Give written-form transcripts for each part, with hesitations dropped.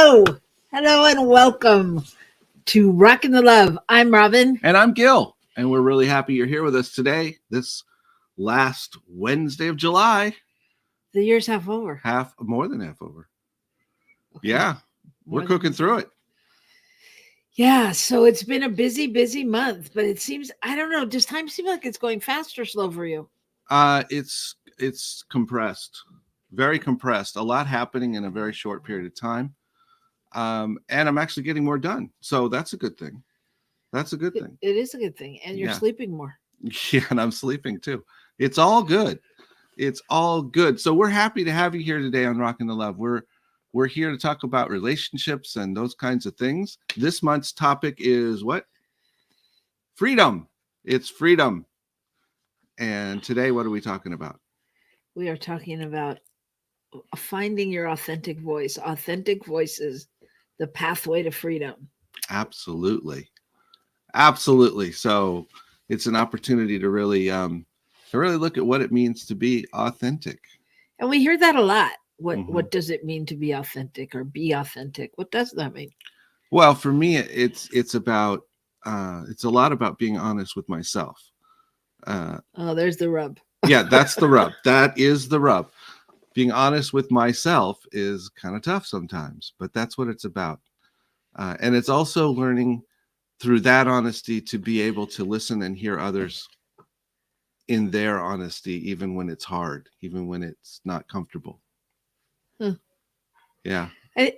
Hello and welcome to Rockin' the Love. I'm Robyn. And I'm Gil. And we're really happy you're here with us today, this last Wednesday of July. The year's half over. More than half over. Okay. Yeah, we're cooking through it. Yeah, so it's been a busy month, but it seems, I don't know, does time seem like it's going fast or slow for you? It's compressed, very compressed. A lot happening in a very short period of time. And I'm actually getting more done. So that's a good thing. That's a good thing. It is a good thing. And you're sleeping more. Yeah, and I'm sleeping too. It's all good. It's all good. So we're happy to have you here today on Rockin' the Love. We're here to talk about relationships and those kinds of things. This month's topic is what? Freedom. It's freedom. And today, what are we talking about? We are talking about finding your authentic voice. Authentic voices, the pathway to freedom. Absolutely. So it's an opportunity to really look at what it means to be authentic. And we hear that a lot. What does it mean to be authentic or be authentic? What does that mean? Well, for me, it's a lot about being honest with myself. There's the rub. Yeah, that's the rub. That is the rub. Being honest with myself is kind of tough sometimes, but that's what it's about. And it's also learning through that honesty to be able to listen and hear others in their honesty, even when it's hard, even when it's not comfortable. Yeah. I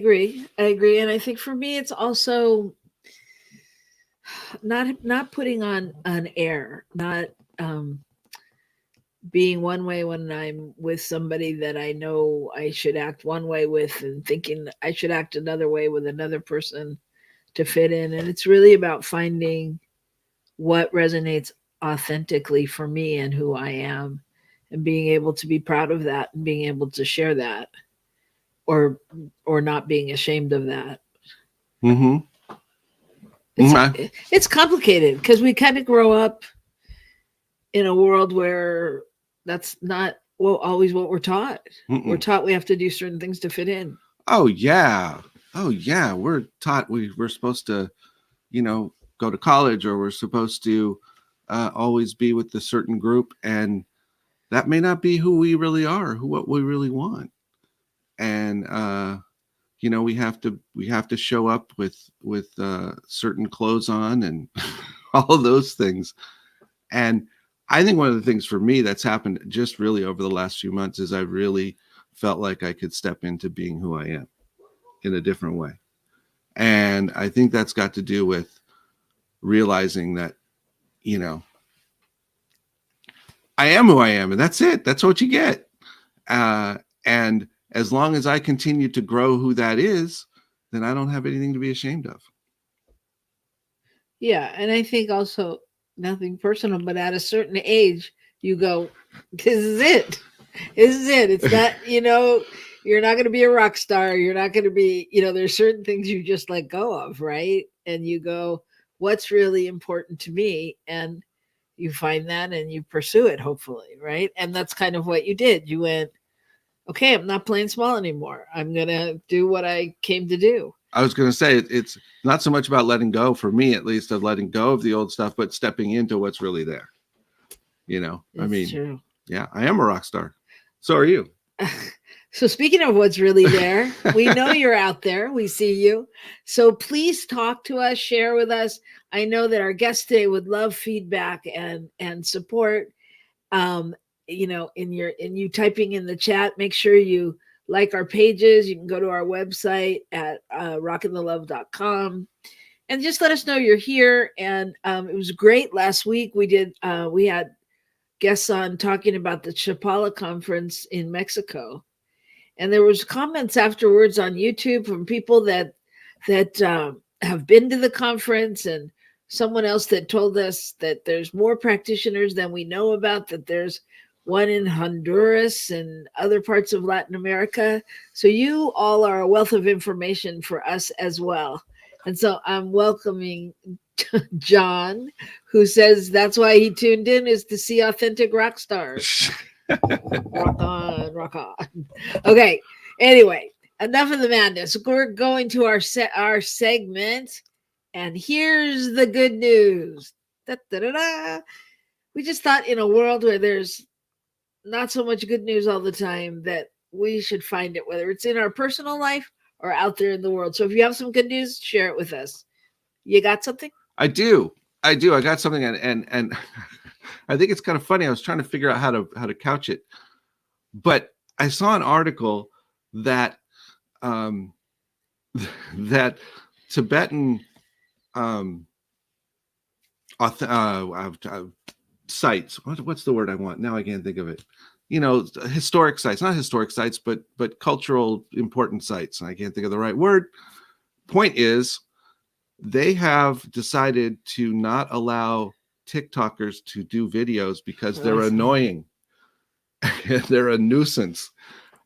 agree. And I think for me, it's also not putting on an air, not being one way when I'm with somebody that I know I should act one way with and thinking I should act another way with another person to fit in. And it's really about finding what resonates authentically for me and who I am and being able to be proud of that and being able to share that or not being ashamed of that. It's complicated because we kind of grow up in a world where that's not always what we're taught. We're taught we have to do certain things to fit in. Oh yeah. We're taught we're supposed to, go to college, or we're supposed to always be with a certain group, and that may not be who we really are, what we really want. And we have to show up with certain clothes on and all of those things. And I think one of the things for me that's happened just really over the last few months is I really felt like I could step into being who I am in a different way. And I think that's got to do with realizing that, I am who I am, and that's it. That's what you get. And as long as I continue to grow who that is, then I don't have anything to be ashamed of. Yeah. And I think also, nothing personal, but at a certain age, you go, this is it. It's not, you're not going to be a rock star. You're not going to be, there's certain things you just let go of, right? And you go, what's really important to me? And you find that and you pursue it, hopefully, right? And that's kind of what you did. You went, okay, I'm not playing small anymore. I'm going to do what I came to do. I was going to say, it's not so much about letting go, for me at least, of letting go of the old stuff, but stepping into what's really there. True. Yeah, I am a rock star. So are you. So speaking of what's really there, we know you're out there. We see you. So please talk to us, share with us. I know that our guest today would love feedback and support. In you typing in the chat, make sure you like our pages. You can go to our website at rockinthelove.com and just let us know you're here. And it was great last week. We had guests on talking about the Chapala conference in Mexico. And there was comments afterwards on YouTube from people that have been to the conference, and someone else that told us that there's more practitioners than we know about, that there's one in Honduras and other parts of Latin America. So you all are a wealth of information for us as well. And so I'm welcoming John, who says that's why he tuned in, is to see authentic rock stars. Rock on. Okay. Anyway, enough of the madness. We're going to our segment, and here's the good news. Da, da, da, da. We just thought in a world where there's not so much good news all the time that we should find it, whether it's in our personal life or out there in the world. So if you have some good news, share it with us. You got something? I do. I got something, and I think it's kind of funny. I was trying to figure out how to couch it, but I saw an article that that Tibetan sites. What's the word I want? Now I can't think of it. Historic sites, not historic sites, but cultural important sites. And I can't think of the right word. Point is, they have decided to not allow TikTokers to do videos because they're annoying. They're a nuisance.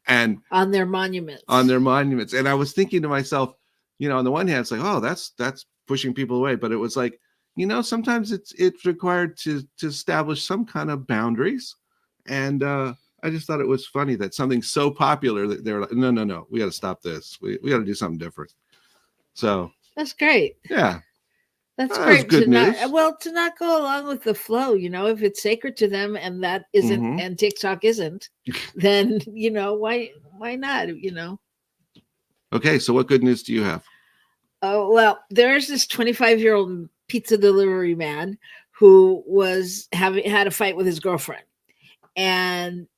And on their monuments. And I was thinking to myself, on the one hand, it's like, oh, that's pushing people away. But it was like, sometimes it's required to establish some kind of boundaries. And I just thought it was funny that something so popular that they're like, no, we got to stop this. We got to do something different. So that's great. Yeah. That's great. Good news. To not go along with the flow, if it's sacred to them and that isn't, and TikTok isn't, then, why not, Okay. So what good news do you have? Oh, well, there's this 25-year-old pizza delivery man who had a fight with his girlfriend, and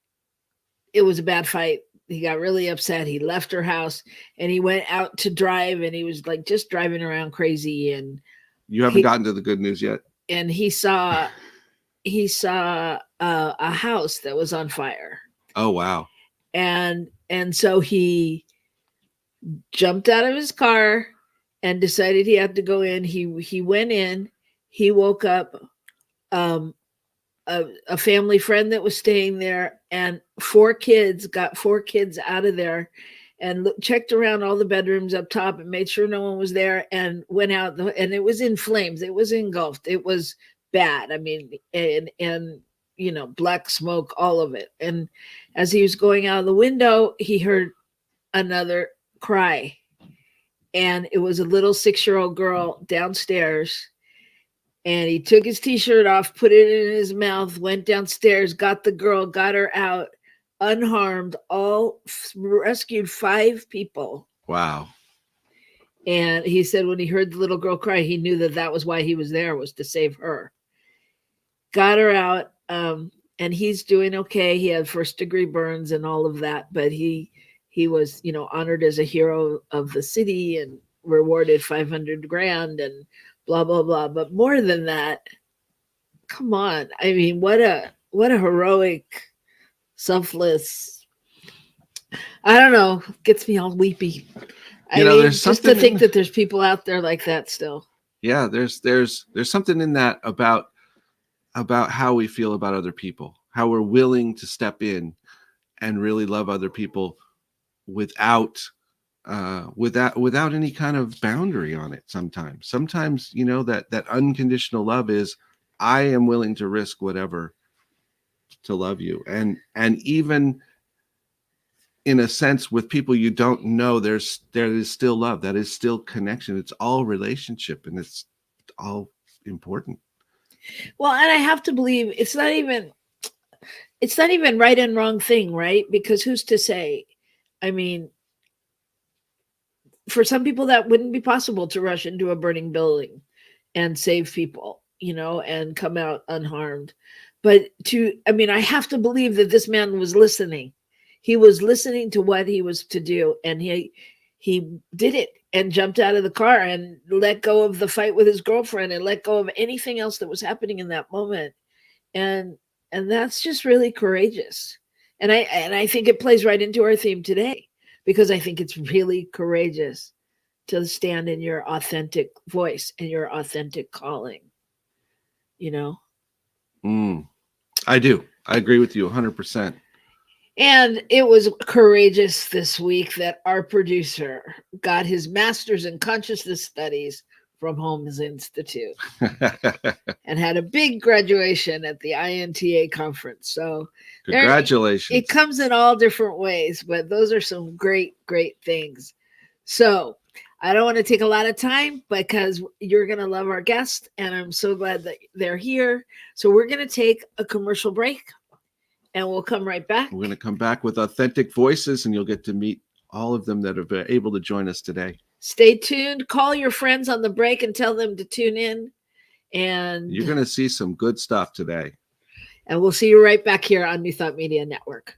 it was a bad fight. He got really upset. He left her house and he went out to drive, and he was like just driving around crazy. And you haven't gotten to the good news yet. And he saw a house that was on fire. Oh, wow. And so he jumped out of his car and decided he had to go in. He went in. He woke up a family friend that was staying there, and got four kids out of there, and checked around all the bedrooms up top and made sure no one was there, and went out, and it was in flames. It was engulfed. It was bad. I mean, and black smoke, all of it. And as he was going out of the window, he heard another cry, and it was a little 6-year-old girl downstairs. And he took his t-shirt off, put it in his mouth, went downstairs, got the girl, got her out unharmed, rescued 5 people. Wow. And he said when he heard the little girl cry, he knew that was why he was there, was to save her. Got her out, and he's doing okay. He had 1st-degree burns and all of that, but he was, honored as a hero of the city and rewarded $500,000 and blah, blah, blah. But more than that, come on. I mean, what a heroic, selfless, I don't know, gets me all weepy. There's just to think that there's people out there like that still. Yeah, there's something in that about how we feel about other people, how we're willing to step in and really love other people without any kind of boundary on it. Sometimes that unconditional love is, I am willing to risk whatever to love you. And even in a sense with people you don't know, there is still love. That is still connection. It's all relationship, and it's all important. Well, and I have to believe it's not even right and wrong thing, right? Because who's to say? I mean, for some people that wouldn't be possible to rush into a burning building and save people, and come out unharmed. But I have to believe that this man was listening. He was listening to what he was to do, and he did it and jumped out of the car and let go of the fight with his girlfriend and let go of anything else that was happening in that moment. And that's just really courageous. And I think it plays right into our theme today, because I think it's really courageous to stand in your authentic voice and your authentic calling, I do. I agree with you 100%. And it was courageous this week that our producer got his master's in consciousness studies from Holmes Institute and had a big graduation at the INTA conference. So Congratulations. It comes in all different ways, but those are some great, great things. So I don't want to take a lot of time because you're going to love our guest, and I'm so glad that they're here. So we're going to take a commercial break, and we'll come right back. We're going to come back with authentic voices, and you'll get to meet all of them that are able to join us today. Stay tuned. Call your friends on the break and tell them to tune in. And you're going to see some good stuff today. And we'll see you right back here on New Thought Media Network.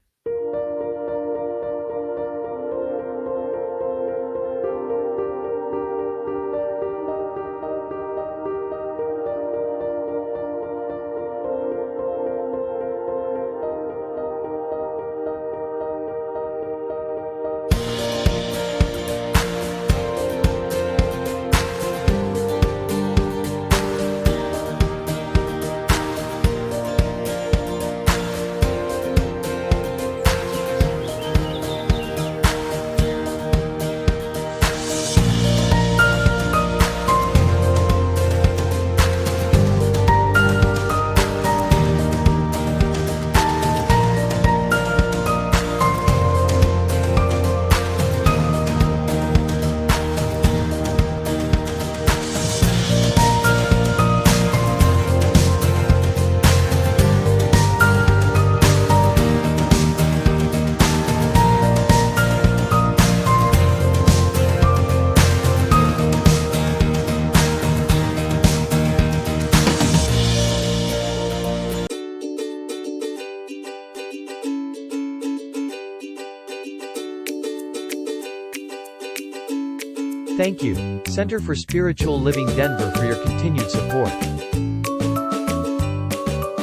Thank you, Center for Spiritual Living Denver, for your continued support.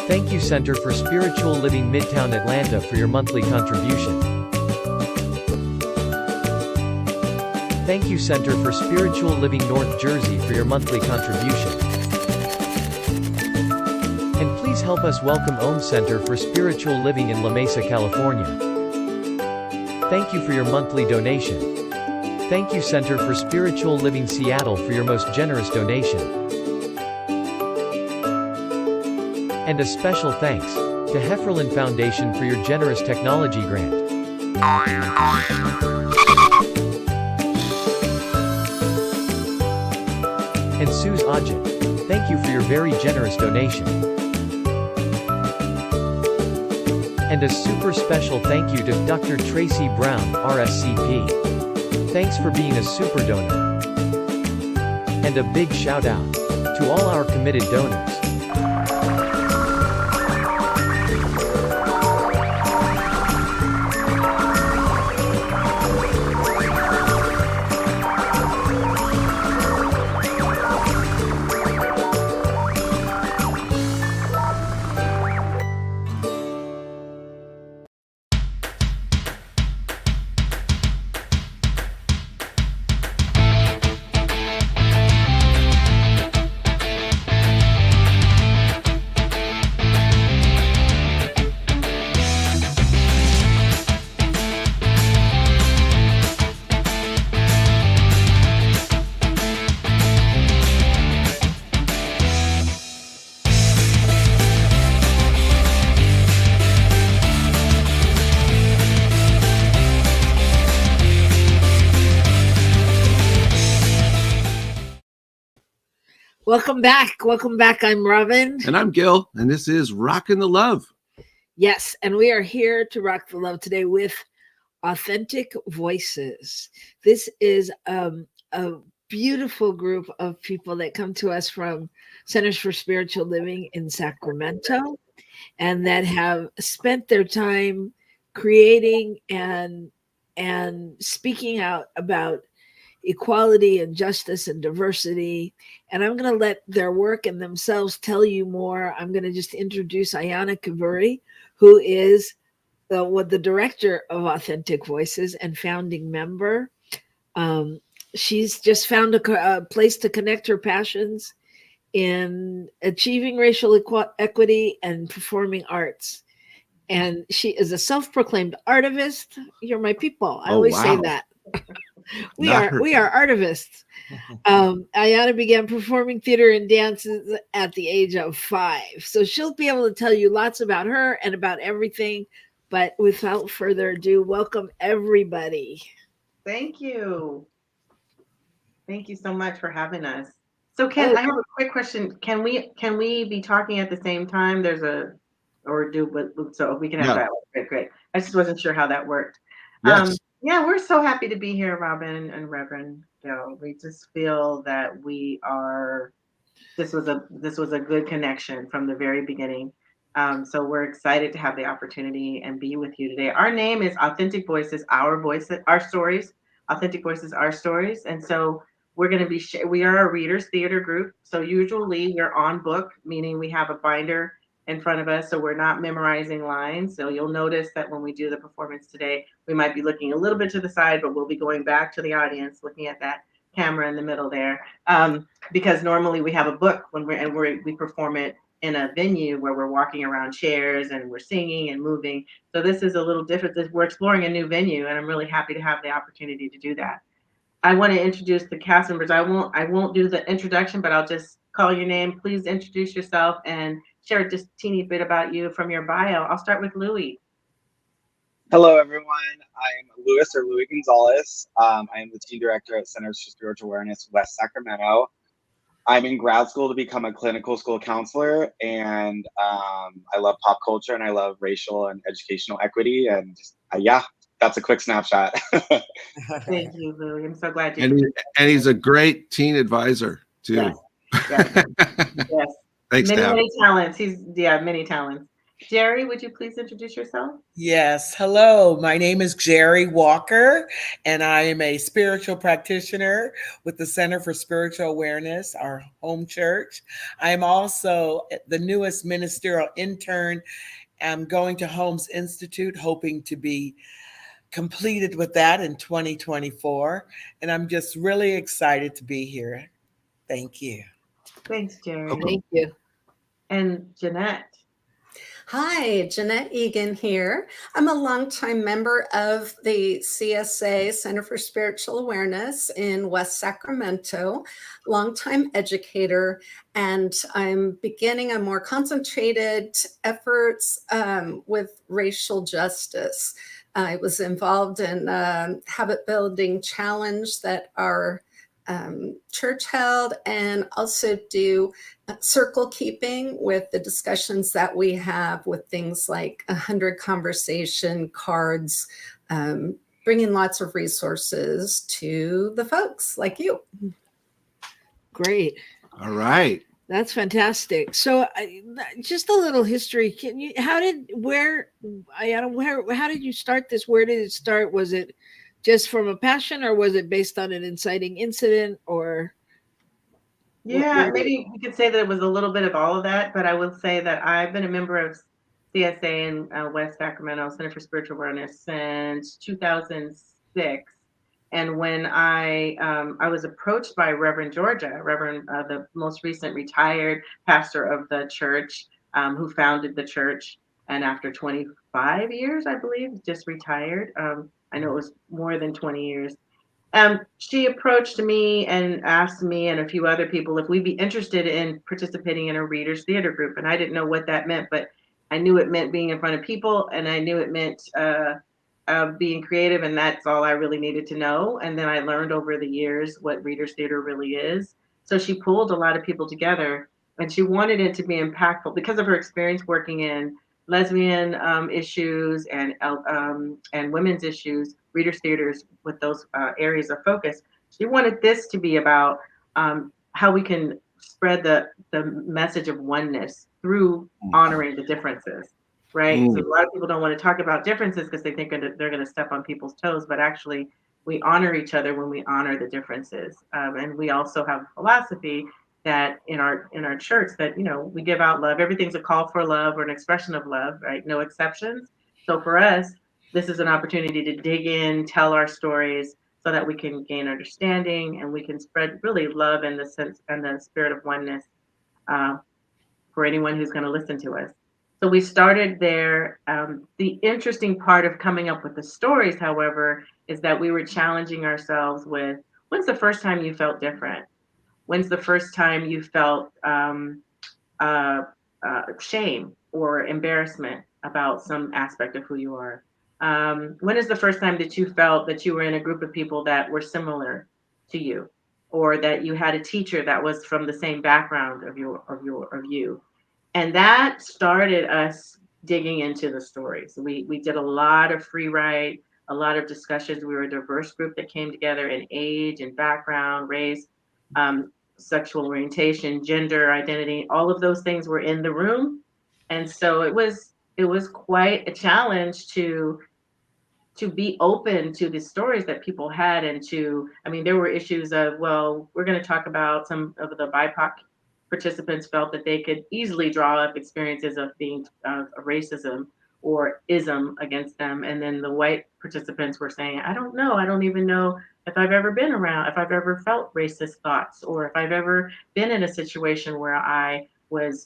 Thank you, Center for Spiritual Living Midtown Atlanta, for your monthly contribution. Thank you, Center for Spiritual Living North Jersey, for your monthly contribution. And please help us welcome Om Center for Spiritual Living in La Mesa, California. Thank you for your monthly donation. Thank you, Center for Spiritual Living Seattle, for your most generous donation. And a special thanks to Hefferlin Foundation for your generous technology grant. And Suze Ajit, thank you for your very generous donation. And a super special thank you to Dr. Tracy Brown, RSCP. Thanks for being a super donor. And a big shout out to all our committed donors. Welcome back. Welcome back. I'm Robyn. And I'm Gil. And this is Rockin' the Love. Yes. And we are here to rock the love today with authentic voices. This is a beautiful group of people that come to us from Centers for Spiritual Living in Sacramento and that have spent their time creating and speaking out about equality and justice and diversity. And I'm going to let their work and themselves tell you more. I'm going to just introduce Ayana Kavuri, who is the director of Authentic Voices and founding member. She's just found a place to connect her passions in achieving racial equity and performing arts. And she is a self-proclaimed artivist. You're my people. I always say that. Not her. We are artivists. Ayana began performing theater and dances at the age of 5. So she'll be able to tell you lots about her and about everything. But without further ado, welcome everybody. Thank you. Thank you so much for having us. So Oh, I have a quick question. Can we be talking at the same time? So we can have No. that. Great. I just wasn't sure how that worked. Yes. Yeah, we're so happy to be here, Robyn and Reverend Joe. We just feel that this was a good connection from the very beginning. So we're excited to have the opportunity and be with you today. Our name is Authentic Voices, Our Stories. Authentic Voices, Our Stories. And so we're going to be, we are a readers theater group. So usually we're on book, meaning we have a binder in front of us. So we're not memorizing lines. So you'll notice that when we do the performance today, we might be looking a little bit to the side, but we'll be going back to the audience, looking at that camera in the middle there. Because normally we have a book when we perform it in a venue where we're walking around chairs and we're singing and moving. So this is a little different. We're exploring a new venue, and I'm really happy to have the opportunity to do that. I want to introduce the cast members. I won't do the introduction, but I'll just call your name. Please introduce yourself and share just a teeny bit about you from your bio. I'll start with Louie. Hello, everyone. I'm Louis Gonzalez. I am the team director at Centers for Spiritual Awareness, West Sacramento. I'm in grad school to become a clinical school counselor, and I love pop culture and I love racial and educational equity. And yeah, that's a quick snapshot. Thank you, Louie. I'm so glad you. And he's a great teen advisor too. Yes. Yes. Yes. Thanks, many talents. Many talents. Jerry, would you please introduce yourself? Yes. Hello. My name is Jerry Walker, and I am a spiritual practitioner with the Center for Spiritual Awareness, our home church. I am also the newest ministerial intern. I'm going to Holmes Institute, hoping to be completed with that in 2024. And I'm just really excited to be here. Thank you. Thanks, Jerry. Thank you. And Jeanette. Hi, Jeanette Egan here. I'm a longtime member of the CSA, Center for Spiritual Awareness in West Sacramento, longtime educator, and I'm beginning a more concentrated efforts with racial justice. I was involved in a habit building challenge that our church held, and also do circle keeping with the discussions that we have with things like 100 conversation cards, bringing lots of resources to the folks like you. Great. All right. That's fantastic. So just a little history. How did you start this? Where did it start? Was it just from a passion, or was it based on an inciting incident, or? Yeah, maybe we could say that it was a little bit of all of that, but I will say that I've been a member of CSA in West Sacramento, Center for Spiritual Awareness, since 2006. And when I was approached by Reverend Georgia, the most recent retired pastor of the church, who founded the church, and after 25 years, I believe, just retired. I know it was more than 20 years. She approached me and asked me and a few other people if we'd be interested in participating in a readers theater group. And I didn't know what that meant, but I knew it meant being in front of people, and I knew it meant being creative, and that's all I really needed to know. And then I learned over the years what readers theater really is. So she pulled a lot of people together, and she wanted it to be impactful because of her experience working in lesbian issues and women's issues, readers theaters with those areas of focus. She wanted this to be about how we can spread the message of oneness through honoring the differences, right? So a lot of people don't want to talk about differences because they think they're going to step on people's toes, but actually we honor each other when we honor the differences. And we also have a philosophy that in our church that, we give out love. Everything's a call for love or an expression of love, right? No exceptions. So for us, this is an opportunity to dig in, tell our stories so that we can gain understanding and we can spread really love and the sense and the spirit of oneness for anyone who's going to listen to us. So we started there. The interesting part of coming up with the stories, however, is that we were challenging ourselves with, when's the first time you felt different? When's the first time you felt uh, shame or embarrassment about some aspect of who you are? When is the first time that you felt that you were in a group of people that were similar to you, or that you had a teacher that was from the same background of you? And that started us digging into the stories. We did a lot of free write, a lot of discussions. We were a diverse group that came together in age and background, race, sexual orientation, gender identity. All of those things were in the room, and so it was quite a challenge to be open to the stories that people had. And I mean, there were issues of, well, we're going to talk about some of the BIPOC participants felt that they could easily draw up experiences of being racism or ism against them. And then the white participants were saying, I don't know. I don't even know if I've ever been around, if I've ever felt racist thoughts, or if I've ever been in a situation where I was,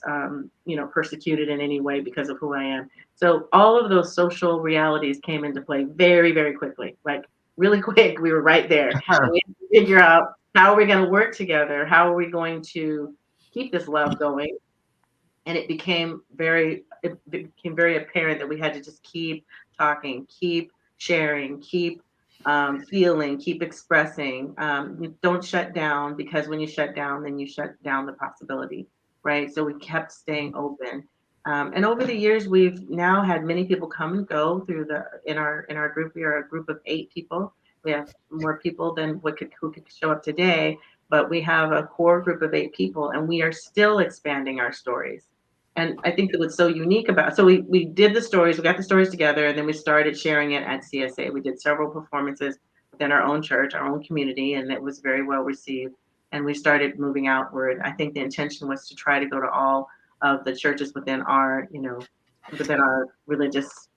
persecuted in any way because of who I am. So all of those social realities came into play very, very quickly, like really quick. We were right there. And we had to figure out, how are we going to work together? How are we going to keep this love going? And it became very apparent that we had to just keep talking, keep sharing, keep feeling, keep expressing. Don't shut down, because when you shut down, then you shut down the possibility, right? So we kept staying open. And over the years, we've now had many people come and go through in our group. We are a group of 8 people. We have more people than who could show up today, but we have a core group of 8 people, and we are still expanding our stories. And I think that what's so unique about, so we did the stories, we got the stories together, and then we started sharing it at CSA. We did several performances within our own church, our own community, and it was very well received. And we started moving outward. I think the intention was to try to go to all of the churches within our religious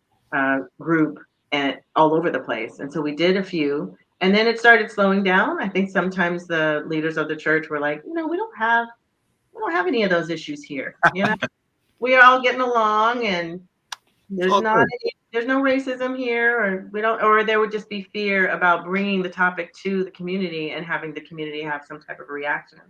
group, and all over the place. And so we did a few, and then it started slowing down. I think sometimes the leaders of the church were like, we don't have any of those issues here. We are all getting along, and there's no racism here, or there would just be fear about bringing the topic to the community and having the community have some type of reaction.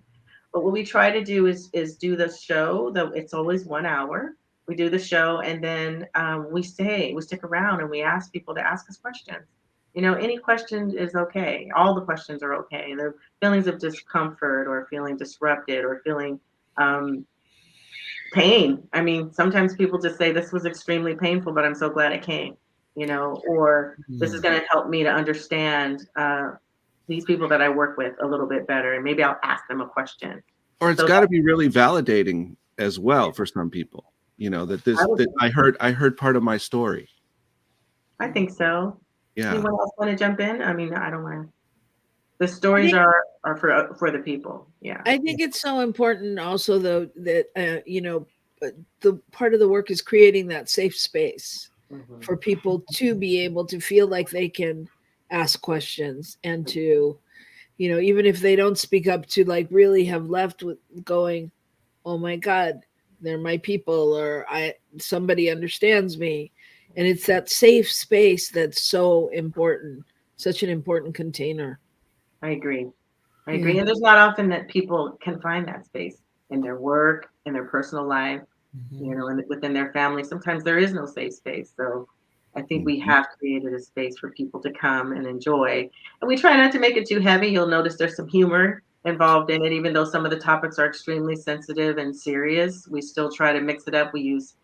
But what we try to do is do the show. Though it's always 1 hour. We do the show, and then we stick around, and we ask people to ask us questions. Any question is okay. All the questions are okay. The feelings of discomfort, or feeling disrupted, or feeling pain. I mean, sometimes people just say, this was extremely painful, but I'm so glad it came, or this is going to help me to understand these people that I work with a little bit better, and maybe I'll ask them a question. Or it's got to be really validating as well for some people, that I heard part of my story. I think so. Yeah. Anyone else want to jump in? I mean, I don't want to. The stories are for the people. Yeah. I think it's so important also, though, that, the part of the work is creating that safe space for people to be able to feel like they can ask questions, and to, even if they don't speak up, to like really have left with going, oh my God, they're my people, or somebody understands me. And it's that safe space that's so important, such an important container. I agree. And there's not often that people can find that space in their work, in their personal life, and within their family. Sometimes there is no safe space. So I think we have created a space for people to come and enjoy. And we try not to make it too heavy. You'll notice there's some humor involved in it, even though some of the topics are extremely sensitive and serious. We still try to mix it up. We use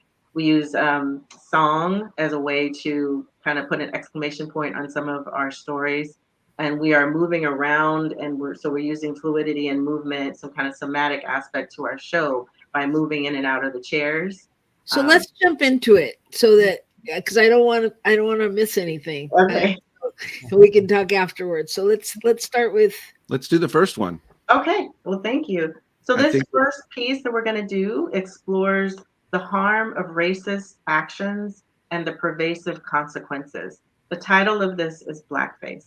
song as a way to kind of put an exclamation point on some of our stories. And we are moving around, and we're using fluidity and movement, some kind of somatic aspect to our show by moving in and out of the chairs. So let's jump into it, so that, because I don't want to miss anything. Okay. We can talk afterwards. So let's start with. Let's do the first one. Okay. Well, thank you. So this first piece that we're going to do explores the harm of racist actions and the pervasive consequences. The title of this is Blackface.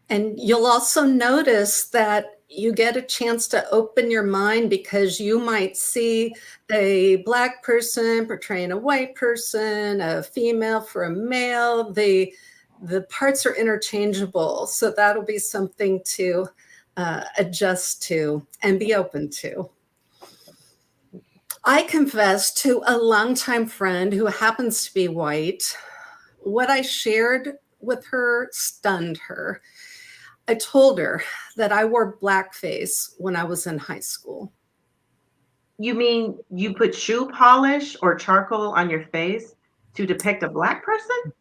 And you'll also notice that you get a chance to open your mind, because you might see a Black person portraying a white person, a female for a male. The the parts are interchangeable. So that'll be something to adjust to and be open to. I confessed to a longtime friend who happens to be white. What I shared with her stunned her. I told her that I wore blackface when I was in high school. You mean you put shoe polish or charcoal on your face to depict a Black person?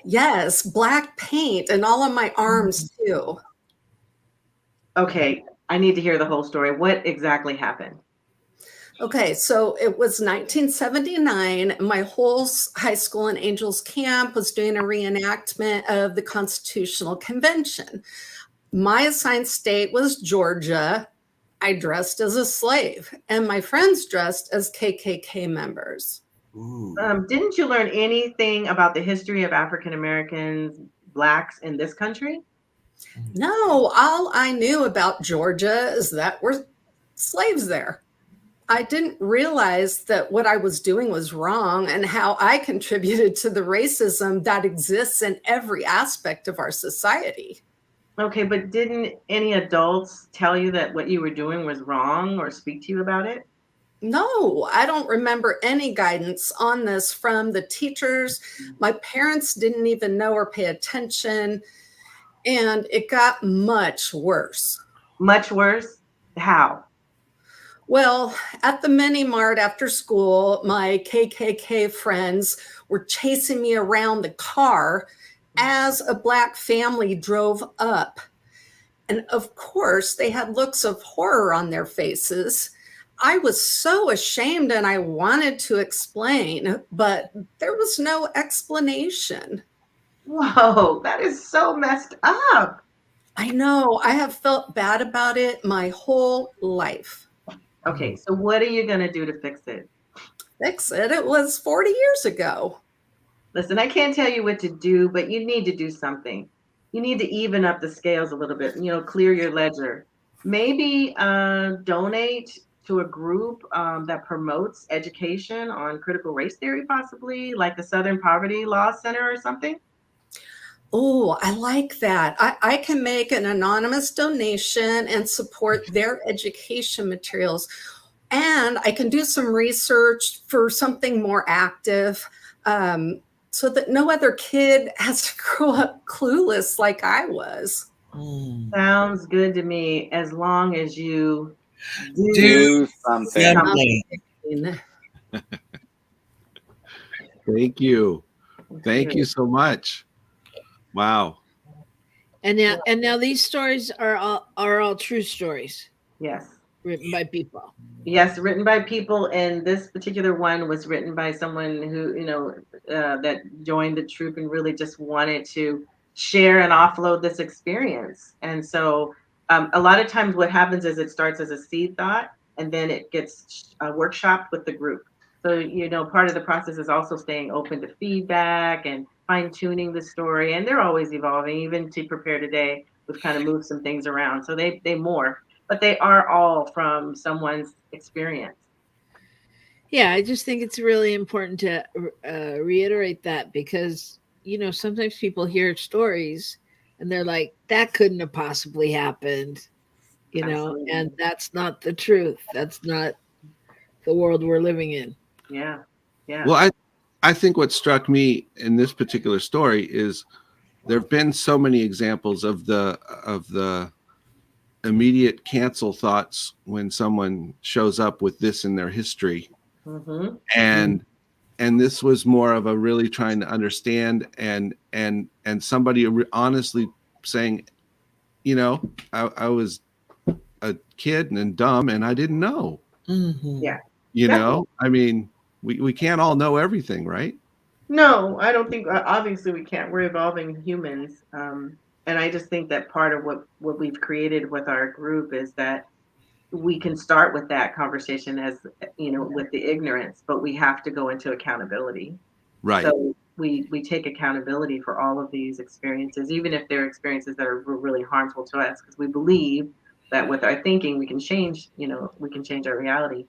Yes, black paint and all on my arms too. Okay, I need to hear the whole story. What exactly happened? Okay, so it was 1979. My whole high school in Angels Camp was doing a reenactment of the Constitutional Convention. My assigned state was Georgia. I dressed as a slave, and my friends dressed as KKK members. Ooh. Didn't you learn anything about the history of African Americans, Blacks in this country? No, all I knew about Georgia is that we're slaves there. I didn't realize that what I was doing was wrong and how I contributed to the racism that exists in every aspect of our society. Okay, but didn't any adults tell you that what you were doing was wrong or speak to you about it? No, I don't remember any guidance on this from the teachers. My parents didn't even know or pay attention, and it got much worse. Much worse? How? Well, at the mini mart after school, my KKK friends were chasing me around the car as a Black family drove up. And of course, they had looks of horror on their faces. I was so ashamed and I wanted to explain, but there was no explanation. Whoa, that is so messed up. I know, I have felt bad about it my whole life. Okay, so what are you going to do to fix it? Fix it? It was 40 years ago. Listen, I can't tell you what to do, but you need to do something. You need to even up the scales a little bit, clear your ledger. Maybe donate to a group that promotes education on critical race theory, possibly like the Southern Poverty Law Center or something. Oh, I like that. I can make an anonymous donation and support their education materials. And I can do some research for something more active so that no other kid has to grow up clueless like I was. Sounds good to me, as long as you Do something. Thank you. Thank you so much. Wow. And now these stories are all true stories Yes. written by people. Yes, written by people, and this particular one was written by someone who, that joined the troop and really just wanted to share and offload this experience. And so a lot of times what happens is it starts as a seed thought, and then it gets workshopped with the group. So, part of the process is also staying open to feedback and fine-tuning the story, and they're always evolving. Even to prepare today, we've kind of moved some things around, so they morph, but they are all from someone's experience. Yeah, I just think it's really important to reiterate that because, sometimes people hear stories and they're like, that couldn't have possibly happened, Absolutely. and that's not the truth. That's not the world we're living in. Yeah. Well, I think what struck me in this particular story is there have been so many examples of the immediate cancel thoughts when someone shows up with this in their history. Mm-hmm. And this was more of a really trying to understand and somebody honestly saying, I was a kid and dumb and I didn't know. Mm-hmm. Yeah. I mean, we can't all know everything, right? No, I don't think, obviously we can't. We're evolving humans. And I just think that part of what we've created with our group is that we can start with that conversation as, with the ignorance, but we have to go into accountability. Right. So we take accountability for all of these experiences, even if they're experiences that are really harmful to us, because we believe that with our thinking, we can change our reality.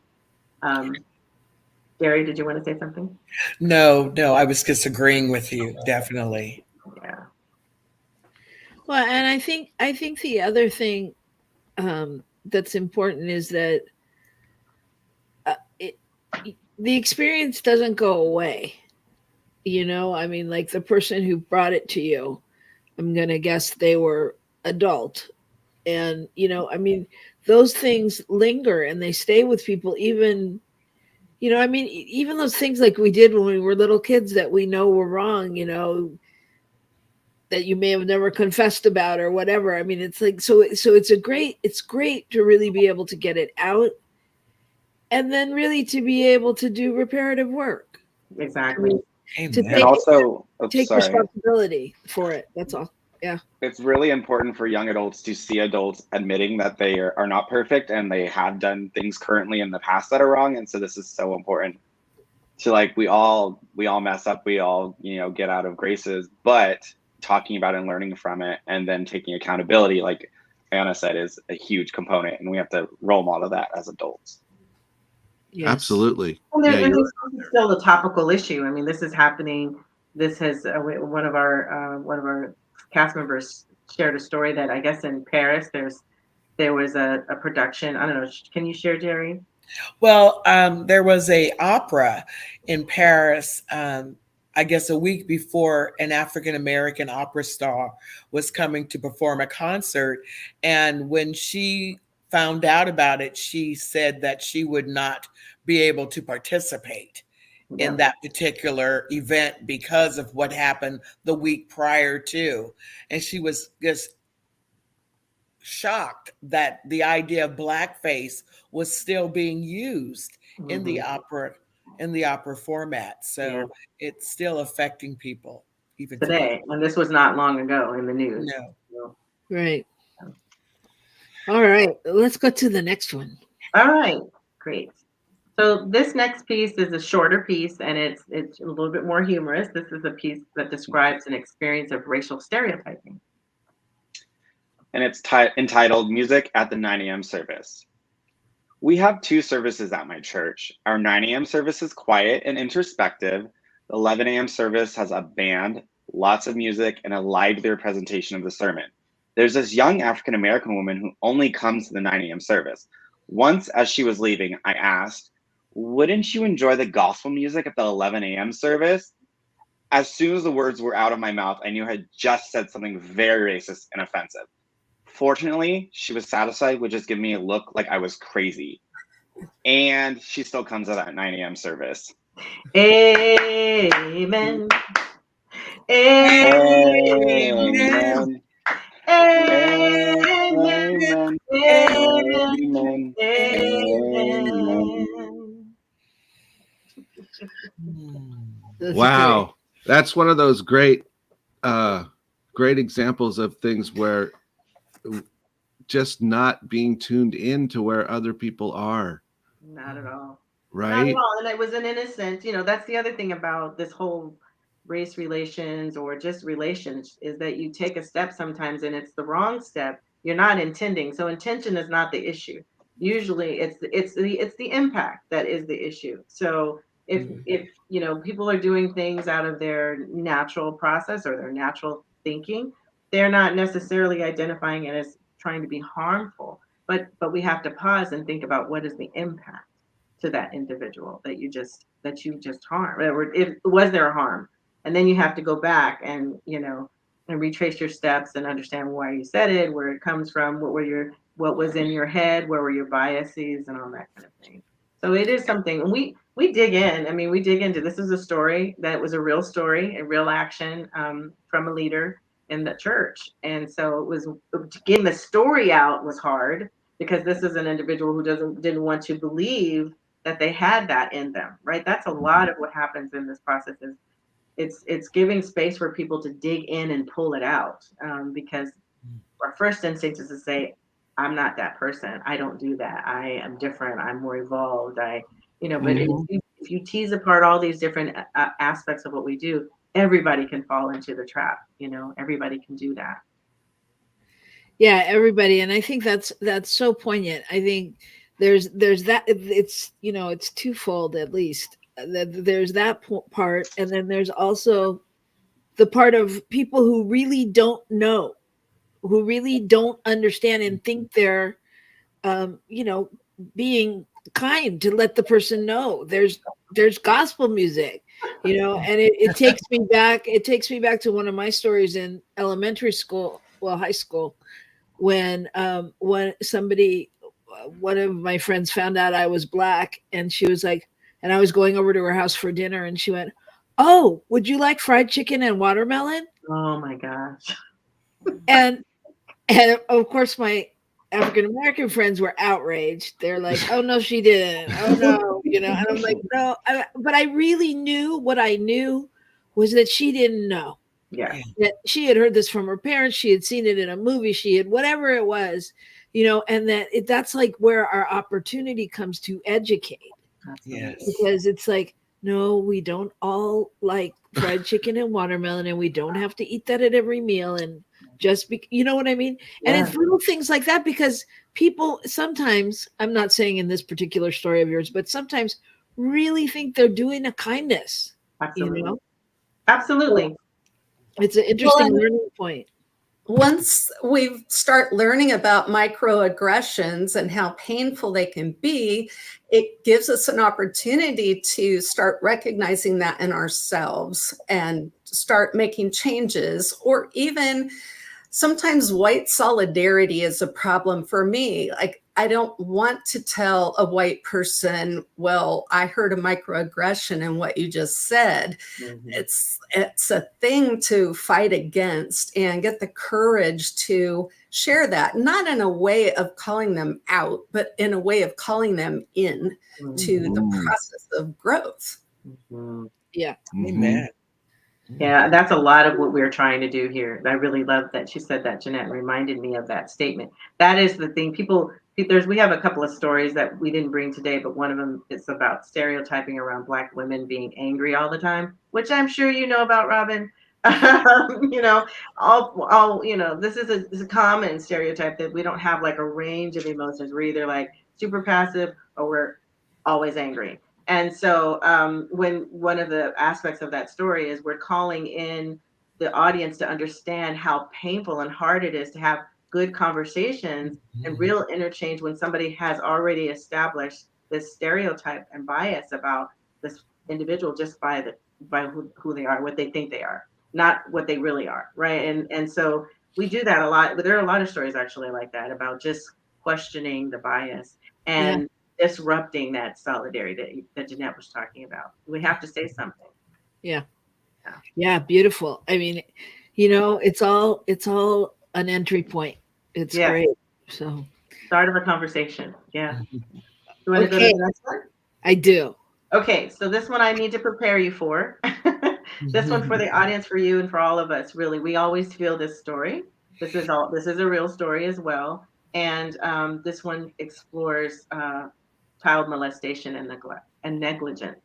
Gary, did you want to say something? No, I was just agreeing with you, definitely. Yeah. Well, and I think the other thing that's important is that it, the experience doesn't go away. I mean, like the person who brought it to you, I'm gonna guess they were adult, and I mean, those things linger and they stay with people even. I mean, even those things like we did when we were little kids that we know were wrong, that you may have never confessed about or whatever. I mean, it's like so it's great to really be able to get it out and then really to be able to do reparative work. I Exactly. mean, to Amen. And also, take sorry, responsibility for it. That's all. Yeah. it's really important for young adults to see adults admitting that they are not perfect and they have done things currently in the past that are wrong. And so this is so important to, like, we all mess up, we all get out of graces, but talking about and learning from it and then taking accountability, like Anna said, is a huge component, and we have to role model that as adults. Yes. Absolutely. And Yeah, this is still a topical issue. I mean, this is happening. This has one of our cast members shared a story that I guess in Paris there was a production. I don't know. Can you share, Jerry? Well, there was a opera in Paris. I guess a week before, an African American opera star was coming to perform a concert, and when she found out about it, she said that she would not be able to participate Yeah. in that particular event because of what happened the week prior to, and she was just shocked that the idea of blackface was still being used in the opera format. So it's still affecting people even Today, and this was not long ago in the news. No. So, Right. All right. Let's go to the next one. all right, great. So this next piece is a shorter piece, and it's a little bit more humorous. This is a piece that describes an experience of racial stereotyping. And it's entitled Music at the 9 a.m. Service. We have two services at my church. Our 9 a.m. service is quiet and introspective. The 11 a.m. service has a band, lots of music, and a livelier presentation of the sermon. There's this young African American woman who only comes to the 9 a.m. service. Once, as she was leaving, I asked, "Wouldn't you enjoy the gospel music at the 11 a.m. service?" As soon as the words were out of my mouth, I knew I had just said something very racist and offensive. Fortunately, she was satisfied with just giving me a look like I was crazy. And she still comes to that 9 a.m. service. Amen. Amen. Amen. Amen. Amen. Amen. That's wow. That's one of those great examples of things where just not being tuned in to where other people are. Not at all. Right. Not at all. And it was an innocent, that's the other thing about this whole race relations or just relations is that you take a step sometimes and it's the wrong step. You're not intending. So intention is not the issue. Usually it's the impact that is the issue. So if people are doing things out of their natural process or their natural thinking, they're not necessarily identifying it as trying to be harmful. But we have to pause and think about what is the impact to that individual that you just harmed. Or if was there a harm? And then you have to go back and and retrace your steps and understand why you said it, where it comes from, what was in your head, where were your biases and all that kind of thing. So it is something, and we dig in. I mean, we dig into this. Is a story that was a real story, a real action from a leader in the church. And so it was getting the story out was hard because this is an individual who didn't want to believe that they had that in them, right? That's a lot of what happens in this process is it's giving space for people to dig in and pull it out because our first instinct is to say, I'm not that person. I don't do that. I am different. I'm more evolved. But if you tease apart all these different aspects of what we do, everybody can fall into the trap. Everybody can do that. Yeah, everybody. And I think that's so poignant. I think there's that it's it's twofold at least. There's that part, and then there's also the part of people who really don't know who really don't understand and think they're, you know, being kind to let the person know there's gospel music, you know, and it takes me back. It takes me back to one of my stories in elementary school, well, high school, when somebody, one of my friends found out I was black, and she was like, and I was going over to her house for dinner, and she went, "Oh, would you like fried chicken and watermelon?" Oh my gosh. And and of course my African American friends were outraged. They're like, "Oh no, she didn't. Oh no," you know. And I'm like, "No," but I really knew what I knew was that she didn't know. Yeah. That she had heard this from her parents, she had seen it in a movie, she had whatever it was, you know, and that's like where our opportunity comes to educate, Yes. because it's like, no, we don't all like fried chicken and watermelon, and we don't have to eat that at every meal, and just be, you know what I mean? And Yeah. it's little things like that, because people sometimes, I'm not saying in this particular story of yours, but sometimes really think they're doing a kindness, Absolutely. you know. Absolutely. It's an Well, interesting and learning point. once we start learning about microaggressions and how painful they can be, it gives us an opportunity to start recognizing that in ourselves and start making changes, or even sometimes white solidarity is a problem for me. Like, I don't want to tell a white person, well, I heard a microaggression in what you just said. Mhm. It's a thing to fight against and get the courage to share that, not in a way of calling them out, but in a way of calling them in to the Mhm. process of growth. Mhm. Yeah. Amen. Yeah, that's a lot of what we're trying to do here. I really love that she said that. Jeanette reminded me of that statement. That is the thing. We have a couple of stories that we didn't bring today, but one of them is about stereotyping around Black women being angry all the time, which I'm sure you know about, Robyn. You know, this is a common stereotype that we don't have like a range of emotions. We're either like super passive or we're always angry. And so when one of the aspects of that story is we're calling in the audience to understand how painful and hard it is to have good conversations and real interchange when somebody has already established this stereotype and bias about this individual just by who they are, what they think they are, not what they really are, right? And so we do that a lot. But there are a lot of stories actually like that about just questioning the bias Yeah. and disrupting that solidarity that Jeanette was talking about. We have to say something. Yeah. Yeah. Yeah. Beautiful. I mean, you know, it's all an entry point. It's Yeah. great. So, Start of a conversation. Yeah. You want to go to okay, the next one? I do. Okay, so this one I need to prepare you for. This one for the audience, for you, and for all of us. Really, we always feel this story. This is a real story as well, and this one explores child molestation and neglect and negligence.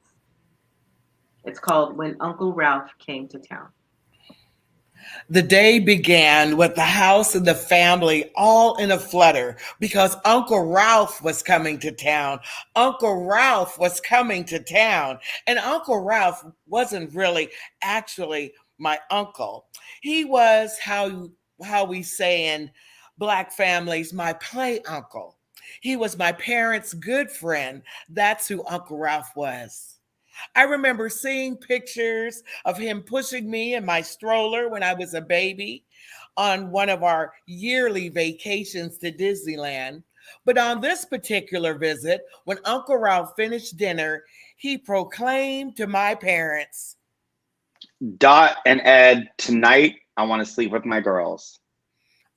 It's called "When Uncle Ralph Came to Town." The day began with the house and the family all in a flutter because Uncle Ralph was coming to town. Uncle Ralph was coming to town. And Uncle Ralph wasn't really actually my uncle. He was how we say in Black families, my play uncle. He was my parents' good friend. That's who Uncle Ralph was. I remember seeing pictures of him pushing me in my stroller when I was a baby on one of our yearly vacations to Disneyland. But on this particular visit, when Uncle Ralph finished dinner, he proclaimed to my parents, Dot and Ed, tonight I want to sleep with my girls.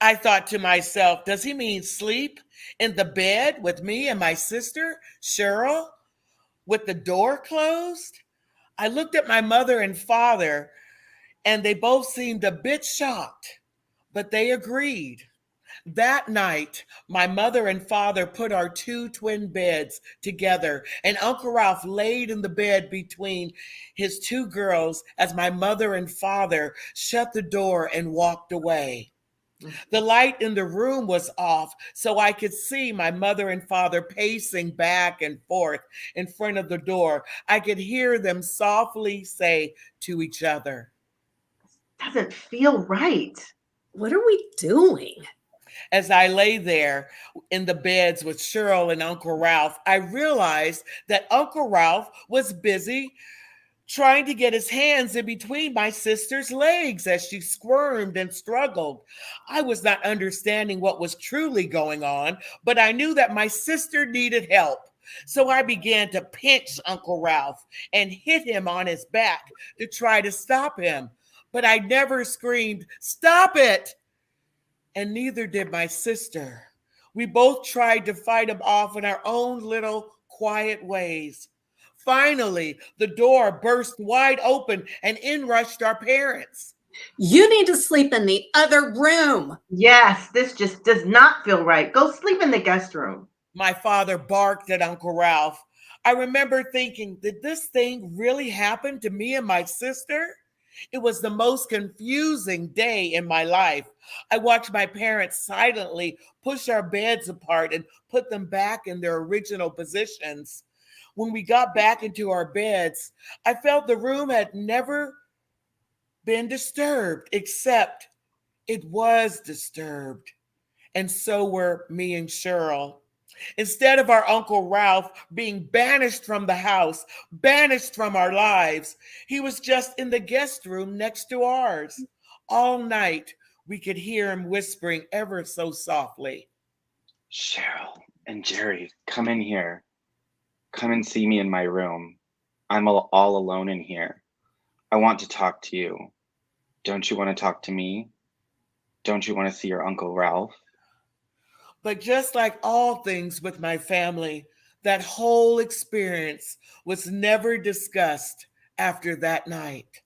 I thought to myself, does he mean sleep in the bed with me and my sister, Cheryl, with the door closed? I looked at my mother and father, and they both seemed a bit shocked, but they agreed. That night, my mother and father put our two twin beds together, and Uncle Ralph laid in the bed between his two girls as my mother and father shut the door and walked away. The light in the room was off, so I could see my mother and father pacing back and forth in front of the door. I could hear them softly say to each other, Doesn't feel right. what are we doing? As I lay there in the beds with Cheryl and Uncle Ralph, I realized that Uncle Ralph was busy trying to get his hands in between my sister's legs as she squirmed and struggled. I was not understanding what was truly going on, but I knew that my sister needed help. So I began to pinch Uncle Ralph and hit him on his back to try to stop him. But I never screamed, "Stop it!" And neither did my sister. We both tried to fight him off in our own little quiet ways. Finally, the door burst wide open and in rushed our parents. You need to sleep in the other room. Yes, this just does not feel right. Go sleep in the guest room. My father barked at Uncle Ralph. I remember thinking, did this thing really happen to me and my sister? It was the most confusing day in my life. I watched my parents silently push our beds apart and put them back in their original positions. When we got back into our beds, I felt the room had never been disturbed, except it was disturbed. And so were me and Cheryl. Instead of our Uncle Ralph being banished from the house, banished from our lives, he was just in the guest room next to ours. All night, we could hear him whispering ever so softly, Cheryl and Jerry, come in here. Come and see me in my room. I'm all alone in here. I want to talk to you. Don't you want to talk to me? Don't you want to see your Uncle Ralph? But just like all things with my family, that whole experience was never discussed after that night.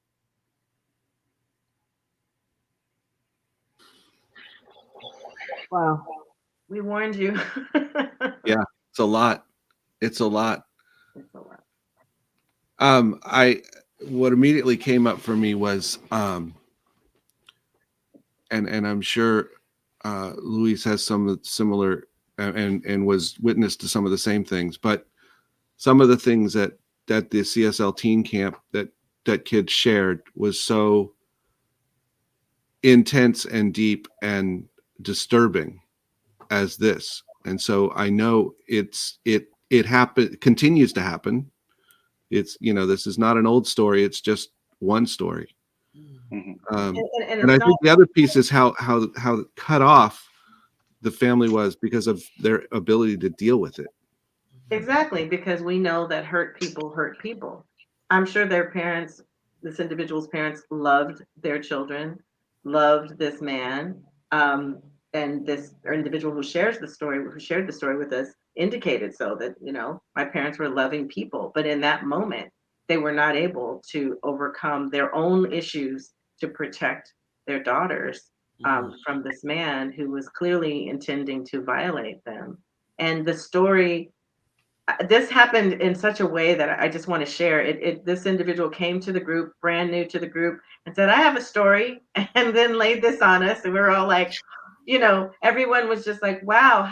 Wow. We warned you. Yeah, it's a lot. It's a lot. It's a lot. What immediately came up for me was, and I'm sure Luis has some similar and was witness to some of the same things, but some of the things that the CSL teen camp that kids shared was so intense and deep and disturbing as this. And so I know it continues to happen. It's, this is not an old story. It's just one story. Mhm. And I think the other piece is how cut off the family was because of their ability to deal with it. Exactly, because we know that hurt people hurt people. I'm sure their parents, this individual's parents, loved their children, loved this man, and this individual who shared the story with us, indicated so that my parents were loving people, but in that moment, they were not able to overcome their own issues to protect their daughters from this man who was clearly intending to violate them. And the story this happened in such a way that I just want to share it. This individual came to the group, brand new to the group, and said, "I have a story," and then laid this on us, and we were all like, everyone was just like, "Wow,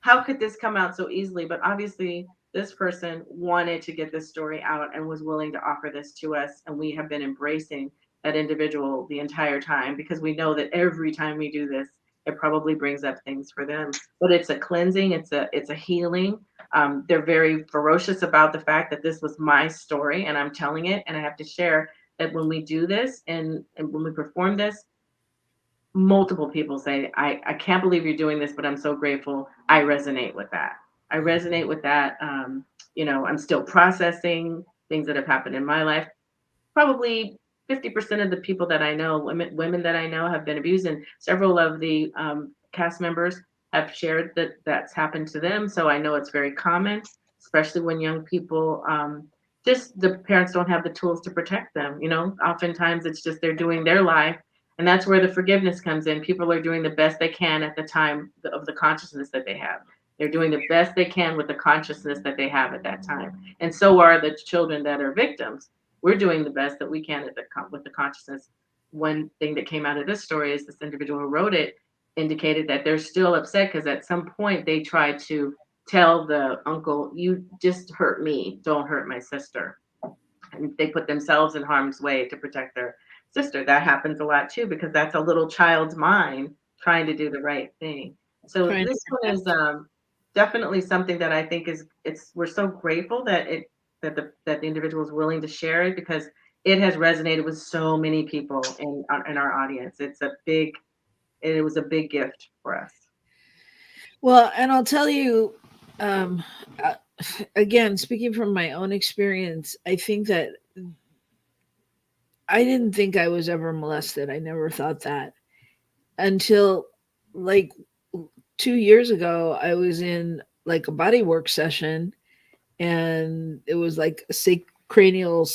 how could this come out so easily?" But obviously, this person wanted to get this story out and was willing to offer this to us, and we have been embracing that individual the entire time because we know that every time we do this, it probably brings up things for them. But it's a cleansing, it's a healing. They're very ferocious about the fact that this was my story and I'm telling it. And I have to share that when we do this and when we perform this, multiple people say, I can't believe you're doing this, but I'm so grateful. I resonate with that. I resonate with that. I'm still processing things that have happened in my life. Probably 50% of the people that I know, women that I know, have been abused, and several of the cast members have shared that that's happened to them. So I know it's very common, especially when young people, just the parents don't have the tools to protect them. Oftentimes it's just they're doing their life, and that's where the forgiveness comes in. People are doing the best they can at the time of the consciousness that they have. They're doing the best they can with the consciousness that they have at that time, and so are the children that are victims. We're doing the best that we can with the consciousness. One thing that came out of this story is this individual who wrote it indicated that they're still upset because at some point they tried to tell the uncle, "You just hurt me, don't hurt my sister." And they put themselves in harm's way to protect sister. That happens a lot too, because that's a little child's mind trying to do the right thing. So Trying to this one is definitely something that I think we're so grateful that the individual is willing to share it, because it has resonated with so many people in our audience. It was a big gift for us. Well, and I'll tell you, um, uh, again, speaking from my own experience, I think that I didn't think I was ever molested. I never thought that until like 2 years ago. I was in like a body work session, and it was like a cranial,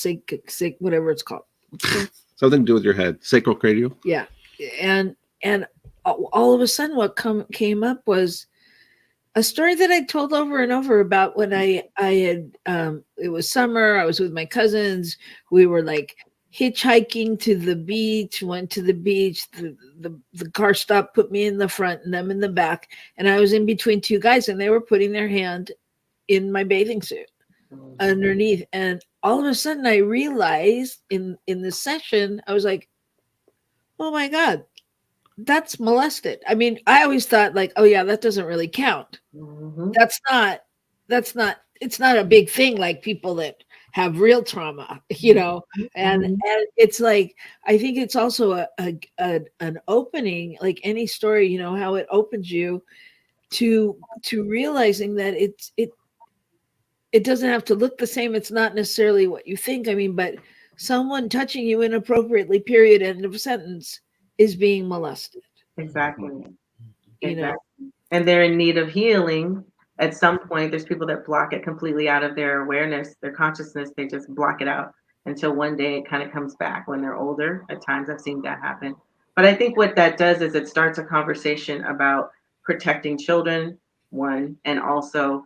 whatever it's called. Something to do with your head, sacrocranial. Yeah, and all of a sudden, what came up was a story that I told over and over about when I had it was summer. I was with my cousins. We were like hitchhiking to the beach. Went to the beach. The car stopped, put me in the front and them in the back, and I was in between two guys, and they were putting their hand in my bathing suit underneath. And all of a sudden, I realized in the session, I was like, "Oh my god, that's molested." I mean, I always thought like, "Oh yeah, that doesn't really count." Mm-hmm. That's not it's not a big thing like people that have real trauma, and it's like I think it's also an opening, like any story, how it opens you to realizing that it doesn't have to look the same. It's not necessarily what you think. I mean, but someone touching you inappropriately, period, end of sentence, is being molested. Exactly. You know, And they're in need of healing. At some point, there's people that block it completely out of their awareness, their consciousness. They just block it out until one day it kind of comes back when they're older. At times, I've seen that happen. But I think what that does is it starts a conversation about protecting children, one, and also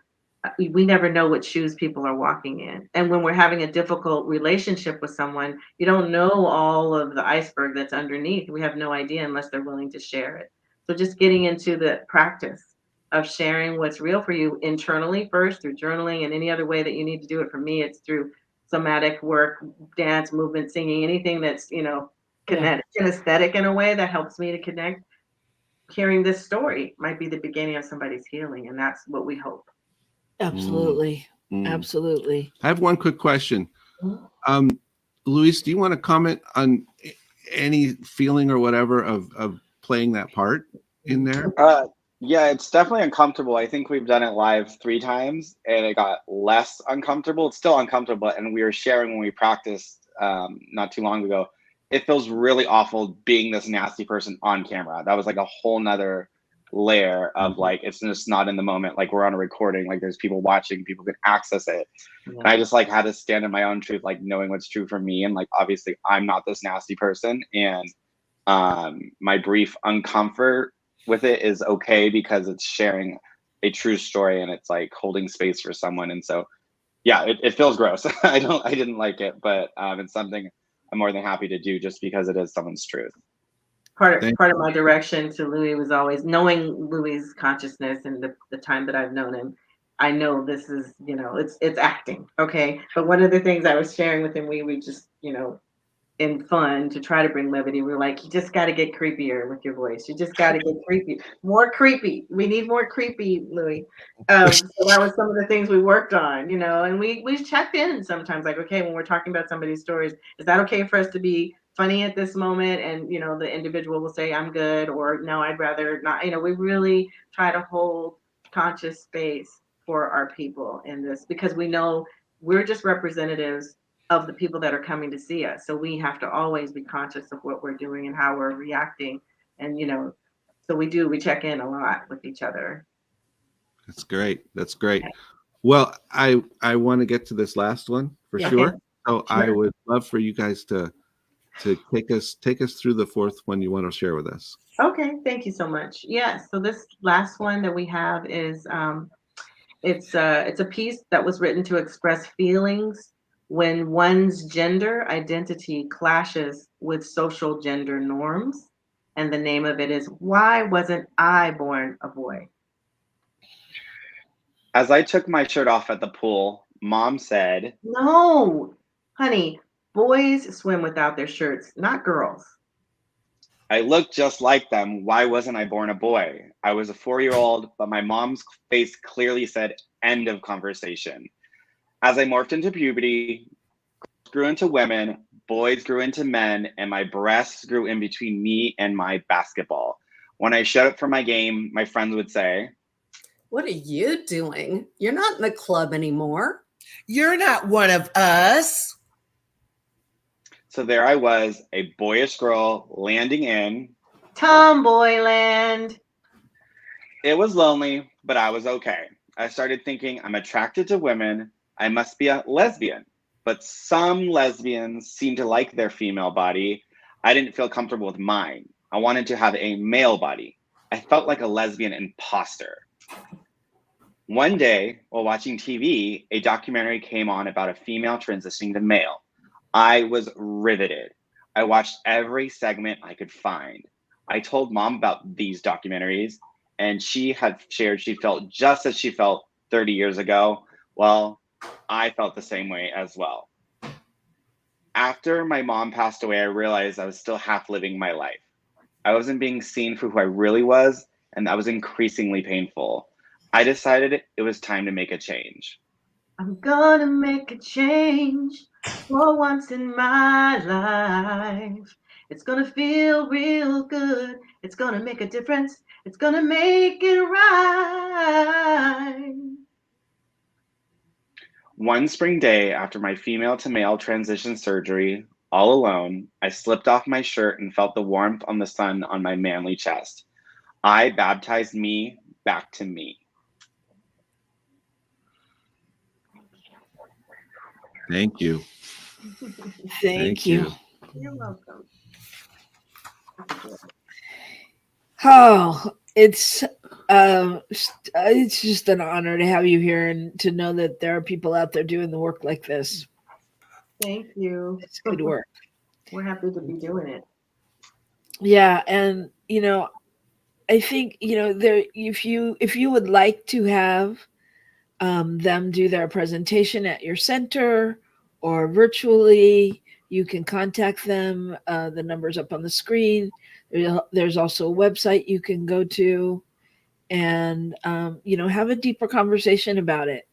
we never know what shoes people are walking in. And when we're having a difficult relationship with someone, you don't know all of the iceberg that's underneath. We have no idea unless they're willing to share it. So just getting into the practice of sharing what's real for you internally first through journaling and any other way that you need to do it. For me, it's through somatic work, dance, movement, singing, anything that's, kinesthetic in a way that helps me to connect. Hearing this story might be the beginning of somebody's healing, and that's what we hope. absolutely, absolutely. I have one quick question. Mhm. Luis, do you want to comment on any feeling or whatever of playing that part in there? Yeah, it's definitely uncomfortable. I think we've done it live 3 times and it got less uncomfortable. It's still uncomfortable. And we were sharing when we practiced not too long ago. It feels really awful being this nasty person on camera. That was like a whole nother layer of like, it's just not in the moment. Like we're on a recording, like there's people watching, people can access it. And I just like had to stand in my own truth, like knowing what's true for me. And like, obviously I'm not this nasty person. And my brief uncomfort with it is okay because it's sharing a true story and it's like holding space for someone. And so, yeah, it feels gross. I didn't like it, but it's something I'm more than happy to do just because it is someone's truth. Part of my direction to Louis was always knowing Louis's consciousness and the time that I've known him. I know this is, it's acting. Okay. But one of the things I was sharing with him, we just, in fun to try to bring levity. We were like, you just got to get creepier with your voice. You just got to get creepy, more creepy. We need more creepy, Louis. So that was some of the things we worked on, and we checked in sometimes like, okay, when we're talking about somebody's stories, is that okay for us to be funny at this moment? And, the individual will say, I'm good, or no, I'd rather not. We really try to hold conscious space for our people in this because we know we're just representatives of the people that are coming to see us. So we have to always be conscious of what we're doing and how we're reacting. And, so we check in a lot with each other. That's great. That's great. Well, I want to get to this last one for sure. So sure. I would love for you guys to take us through the fourth one you want to share with us. Okay. Thank you so much. Yeah. So this last one that we have is, it's a piece that was written to express feelings when one's gender identity clashes with social gender norms. And the name of it is Why Wasn't I Born a Boy? As I took my shirt off at the pool, Mom said, No, honey, Boys swim without their shirts, not girls. I looked just like them. Why wasn't I born a boy? I was a 4-year-old, but my mom's face clearly said, end of conversation. As I morphed into puberty, girls grew into women, boys grew into men, and my breasts grew in between me and my basketball. When I showed up for my game, my friends would say, What are you doing? You're not in the club anymore. You're not one of us. so there I was, a boyish girl landing in. Tomboyland. It was lonely, but I was okay. I started thinking, I'm attracted to women. I must be a lesbian. But some lesbians seem to like their female body. I didn't feel comfortable with mine. I wanted to have a male body. I felt like a lesbian imposter. One day, while watching TV, a documentary came on about a female transitioning to male. I was riveted. I watched every segment I could find. I told mom about these documentaries, and she had shared she felt just as she felt 30 years ago. Well, I felt the same way as well. After my mom passed away, I realized I was still half living my life. I wasn't being seen for who I really was, and that was increasingly painful. I decided it was time to make a change. I'm gonna make a change for once in my life. It's gonna feel real good. It's gonna make a difference. It's gonna make it right. One spring day after my female to male transition surgery, all alone, I slipped off my shirt and felt the warmth on the sun on my manly chest. I baptized me back to me. Thank you. Thank you. You're welcome. Oh, it's just an honor to have you here and to know that there are people out there doing the work like this. Thank you. It's good work. We're happy to be doing it. Yeah, and I think there if you would like to have them do their presentation at your center or virtually, you can contact them. The number's up on the screen. There's also a website you can go to and have a deeper conversation about it.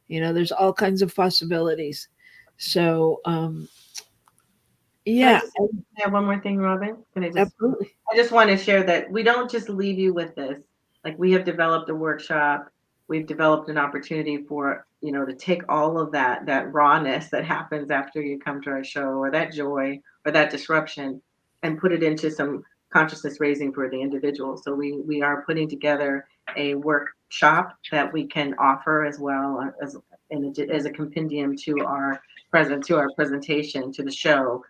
There's all kinds of possibilities. So yeah, Can I have one more thing, Robyn? absolutely. I just want to share that we don't just leave you with this. Like, we have developed a workshop. We've developed an opportunity for, to take all of that rawness that happens after you come to our show, or that joy or that disruption, and put it into some consciousness raising for the individual. So we are putting together a workshop that we can offer as well as a compendium to our presentation, to the show,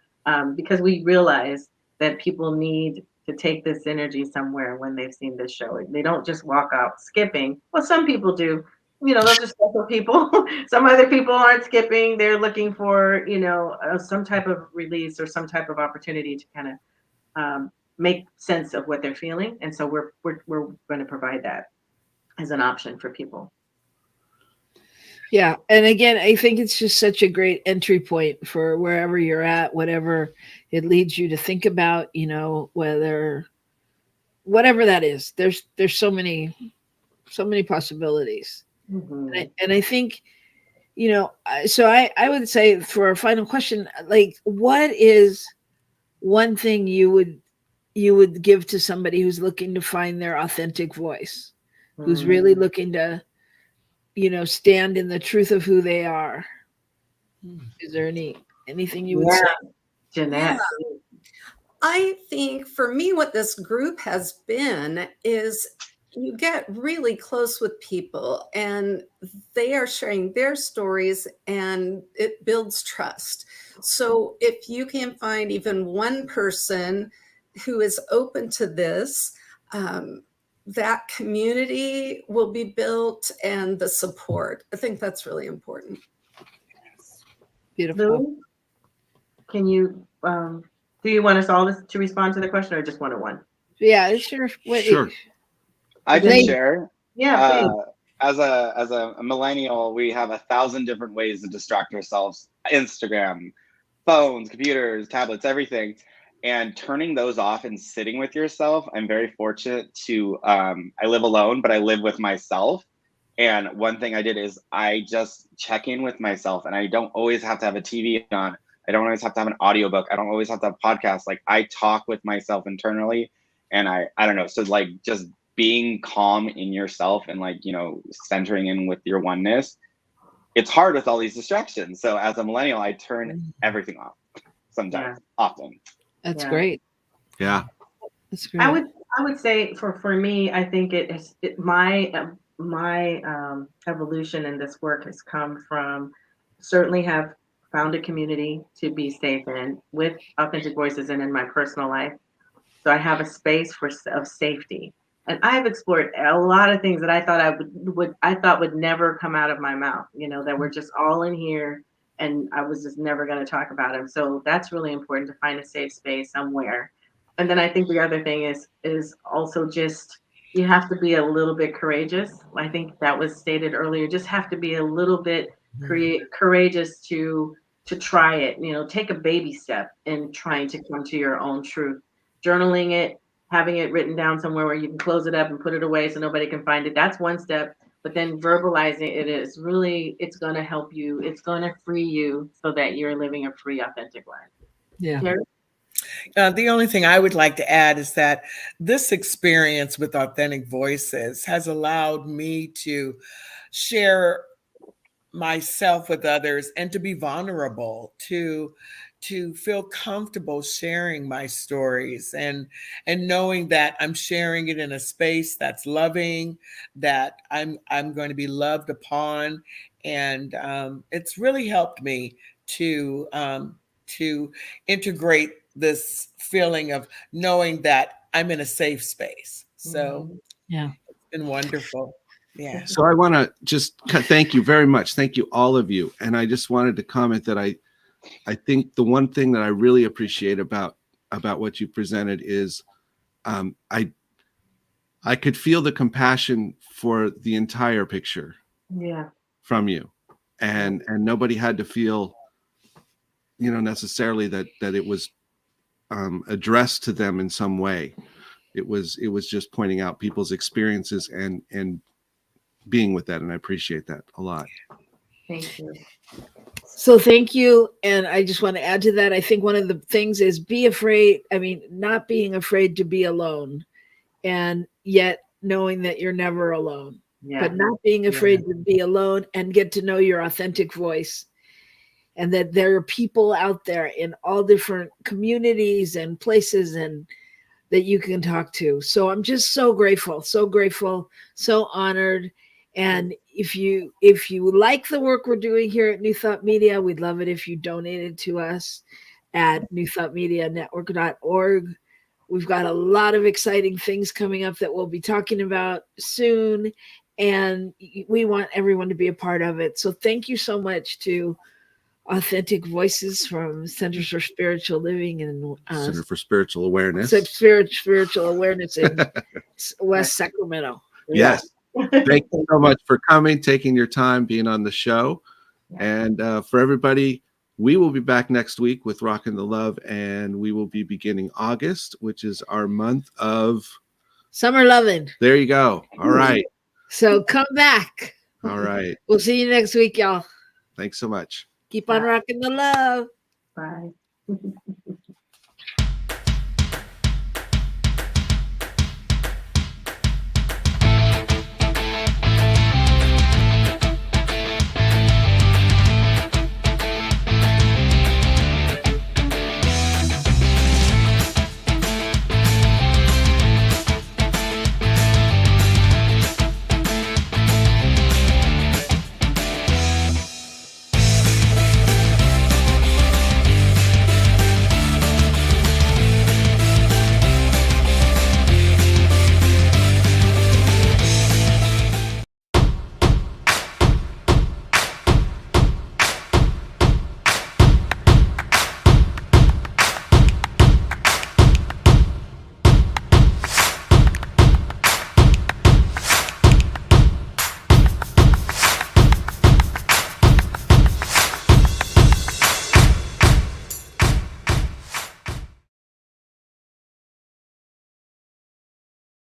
because we realize that people need to take this energy somewhere when they've seen this show. They don't just walk out skipping. Well, some people do. Those are special people. Some other people aren't skipping. They're looking for, some type of release or some type of opportunity to kind of make sense of what they're feeling. And so we're going to provide that as an option for people. Yeah. And again, I think it's just such a great entry point for wherever you're at, whatever it leads you to think about, whatever that is. There's so many possibilities. Mm-hmm. And I think, so I would say for a final question, like, what is one thing you would give to somebody who's looking to find their authentic voice, who's really looking to, stand in the truth of who they are? Is there anything you would say? Jeanette. Yeah. I think for me, what this group has been is you get really close with people and they are sharing their stories and it builds trust. So if you can find even one person who is open to this, that community will be built and the support. I think that's really important. Beautiful. Lou, can you, do you want us all to respond to the question, or just one-on-one? Yeah, sure. Sure. I can share. Yeah, As a millennial, we have 1,000 different ways to distract ourselves. Instagram, phones, computers, tablets, everything, and turning those off and sitting with yourself. I'm very fortunate to, I live alone, but I live with myself. And one thing I did is I just check in with myself, and I don't always have to have a TV on. I don't always have to have an audiobook. I don't always have to have podcasts. Like, I talk with myself internally, and I don't know. So like just being calm in yourself and like, you know, centering in with your oneness. It's hard with all these distractions. So as a millennial, I turn everything off sometimes, often. That's Yeah. great. Yeah. That's great. I would say for me, I think my evolution in this work has come from certainly have found a community to be safe in with authentic voices and in my personal life. So I have a space of safety. And I've explored a lot of things that I thought I thought would never come out of my mouth, you know, that were just all in here and I was just never going to talk about them. So that's really important, to find a safe space somewhere. And then I think the other thing is also just, you have to be a little bit courageous. I think that was stated earlier. Just have to be a little bit courageous to try it. You know, take a baby step in trying to come to your own truth. Journaling it, having it written down somewhere where you can close it up and put it away so nobody can find it. That's one step. But then verbalizing it is really, it's going to help you. It's going to free you so that you're living a free, authentic life. Yeah. Terry? The only thing I would like to add is that this experience with Authentic Voices has allowed me to share myself with others and to be vulnerable, to feel comfortable sharing my stories and knowing that I'm sharing it in a space that's loving, that I'm going to be loved upon, and it's really helped me to integrate this feeling of knowing that I'm in a safe space. So Yeah, it's been wonderful. Yeah. So I want to just thank you very much. Thank you, all of you. And I just wanted to comment that I think the one thing that I really appreciate about what you presented is I could feel the compassion for the entire picture from you, and nobody had to feel, you know, necessarily that it was addressed to them in some way. It was just pointing out people's experiences and being with that, and I appreciate that a lot. Thank you. so thank you. And I just want to add to that, I think one of the things is not being afraid to be alone, and yet knowing that you're never alone, but not being afraid to be alone and get to know your authentic voice, and that there are people out there in all different communities and places and that you can talk to. So I'm just so grateful, so honored. And if you like the work we're doing here at New Thought Media, we'd love it if you donated to us at newthoughtmedianetwork.org. We've got a lot of exciting things coming up that we'll be talking about soon, and we want everyone to be a part of it. So thank you so much to Authentic Voices from Centers for Spiritual Living and Center for Spiritual Awareness. Spiritual Awareness in West Sacramento. Yes. Thank you so much for coming, taking your time, being on the show. And for everybody, we will be back next week with Rockin' the Love, and we will be beginning August, which is our month of Summer Loving. There you go. All right. So come back. All right. We'll see you next week, y'all. Thanks so much. Keep on rocking the love. Bye.